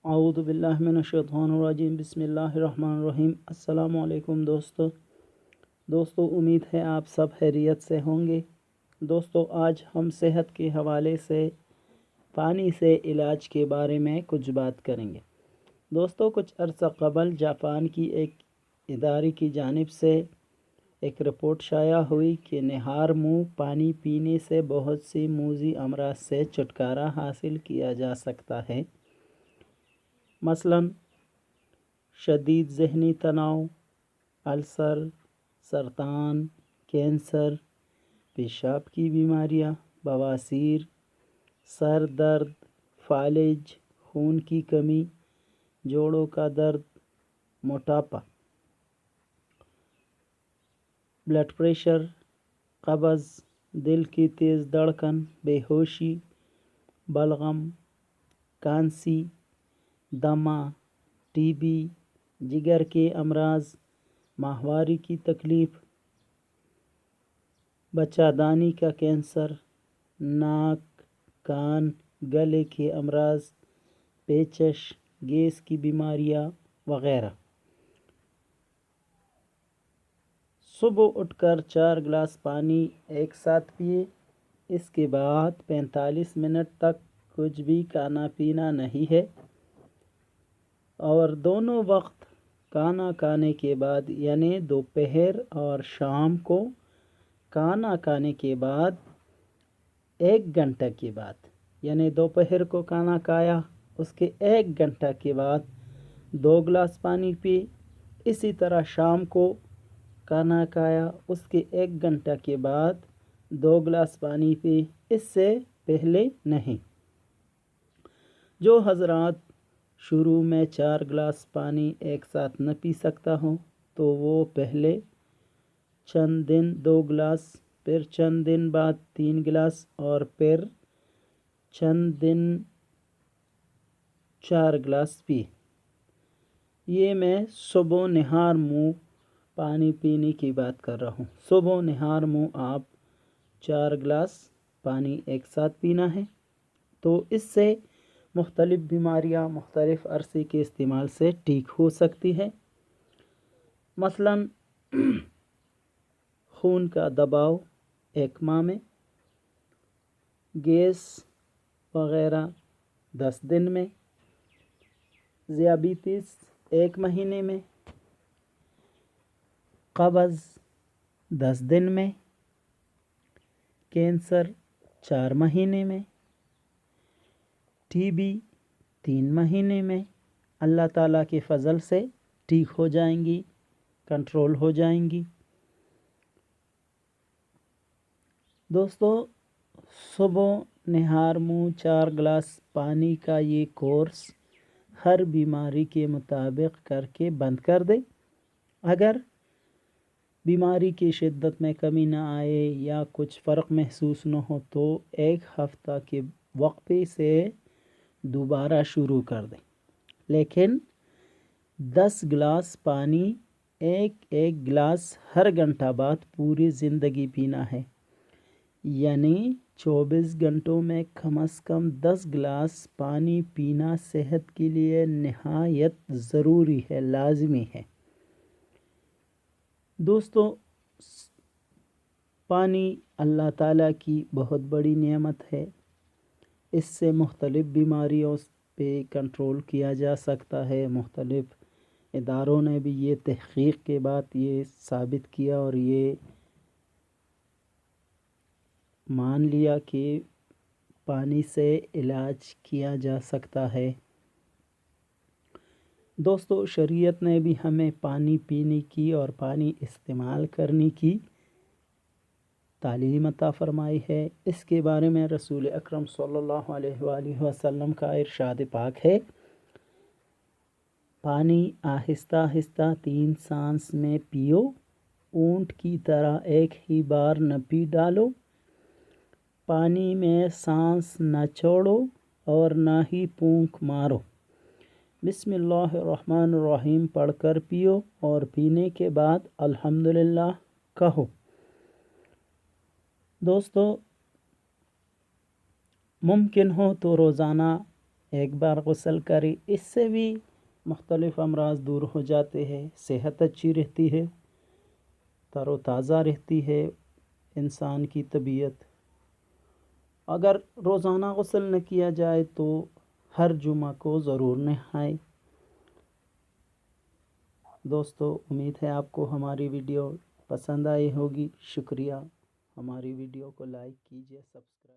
اعوذ باللہ من الشیطان الرجیم بسم اللہ الرحمن الرحیم۔ السلام علیکم دوستو، امید ہے آپ سب خیریت سے ہوں گے۔ دوستو، آج ہم صحت کے حوالے سے پانی سے علاج کے بارے میں کچھ بات کریں گے۔ دوستو، کچھ عرصہ قبل جاپان کی ایک ادارے کی جانب سے ایک رپورٹ شائع ہوئی کہ نہار منہ پانی پینے سے بہت سی موذی امراض سے چھٹکارا حاصل کیا جا سکتا ہے، مثلاً شدید ذہنی تناؤ، السر، سرطان، کینسر، پیشاب کی بیماریاں، بواسیر، سر درد، فالج، خون کی کمی، جوڑوں کا درد، موٹاپا، بلڈ پریشر، قبض، دل کی تیز دھڑکن، بے ہوشی، بلغم، کانسی، دمہ، ٹی بی، جگر کے امراض، ماہواری کی تکلیف، بچہ دانی کا کینسر، ناک، کان، گلے کے امراض، پیچش، گیس کی بیماریاں وغیرہ۔ صبح اٹھ کر 4 گلاس پانی ایک ساتھ پیے۔ اس کے بعد 45 منٹ تک کچھ بھی کھانا پینا نہیں ہے، اور دونوں وقت کھانا کھانے کے بعد یعنی دوپہر اور شام کو کھانا کھانے کے بعد 1 گھنٹہ کے بعد، یعنی دوپہر کو کھانا کھایا اس کے 1 گھنٹہ کے بعد 2 گلاس پانی پیے۔ اسی طرح شام کو کھانا کھایا اس کے 1 گھنٹہ کے بعد 2 گلاس پانی پیے، اس سے پہلے نہیں۔ جو حضرات شروع میں 4 گلاس پانی ایک ساتھ نہ پی سکتا ہوں تو وہ پہلے چند دن 2 گلاس، پھر چند دن بعد 3 گلاس، اور پھر چند دن 4 گلاس پی۔ یہ میں صبح نہار منہ پانی پینے کی بات کر رہا ہوں۔ صبح نہار منہ آپ 4 گلاس پانی ایک ساتھ پینا ہے، تو اس سے مختلف بیماریاں مختلف عرصے کے استعمال سے ٹھیک ہو سکتی ہے، مثلاً خون کا دباؤ 1 ماہ میں، گیس وغیرہ 10 دن میں، ذیابیطس 1 مہینے میں، قبض 10 دن میں، کینسر 4 مہینے میں، ٹی بی 3 مہینے میں۔ اللہ تعالیٰ کے فضل سے ٹھیک ہو جائیں گی، کنٹرول ہو جائیں گی۔ دوستو، صبح نہار منہ 4 گلاس پانی کا یہ کورس ہر بیماری کے مطابق کر کے بند کر دے۔ اگر بیماری کی شدت میں کمی نہ آئے یا کچھ فرق محسوس نہ ہو تو 1 ہفتہ کے وقفے سے دوبارہ شروع کر دیں، لیکن 10 گلاس پانی ایک گلاس ہر گھنٹہ بعد پوری زندگی پینا ہے، یعنی 24 گھنٹوں میں کم از کم 10 گلاس پانی پینا صحت کے لیے نہایت ضروری ہے، لازمی ہے۔ دوستو، پانی اللہ تعالیٰ کی بہت بڑی نعمت ہے، اس سے مختلف بیماریوں پہ کنٹرول کیا جا سکتا ہے۔ مختلف اداروں نے بھی یہ تحقیق کے بعد یہ ثابت کیا اور یہ مان لیا کہ پانی سے علاج کیا جا سکتا ہے۔ دوستو، شریعت نے بھی ہمیں پانی پینے کی اور پانی استعمال کرنے کی تعلیم عطا فرمائی ہے۔ اس کے بارے میں رسول اکرم صلی اللہ علیہ وآلہ وسلم کا ارشاد پاک ہے، پانی آہستہ آہستہ 3 سانس میں پیو، اونٹ کی طرح ایک ہی بار نہ پی ڈالو، پانی میں سانس نہ چھوڑو اور نہ ہی پھونک مارو، بسم اللہ الرحمن الرحیم پڑھ کر پیو، اور پینے کے بعد الحمدللہ کہو۔ دوستو، ممکن ہو تو روزانہ ایک بار غسل کرے، اس سے بھی مختلف امراض دور ہو جاتے ہیں، صحت اچھی رہتی ہے، تر و تازہ رہتی ہے انسان کی طبیعت۔ اگر روزانہ غسل نہ کیا جائے تو ہر جمعہ کو ضرور نہائیں۔ دوستو، امید ہے آپ کو ہماری ویڈیو پسند آئی ہوگی۔ شکریہ، ہماری ویڈیو کو لائک کیجیے، سبسکرائب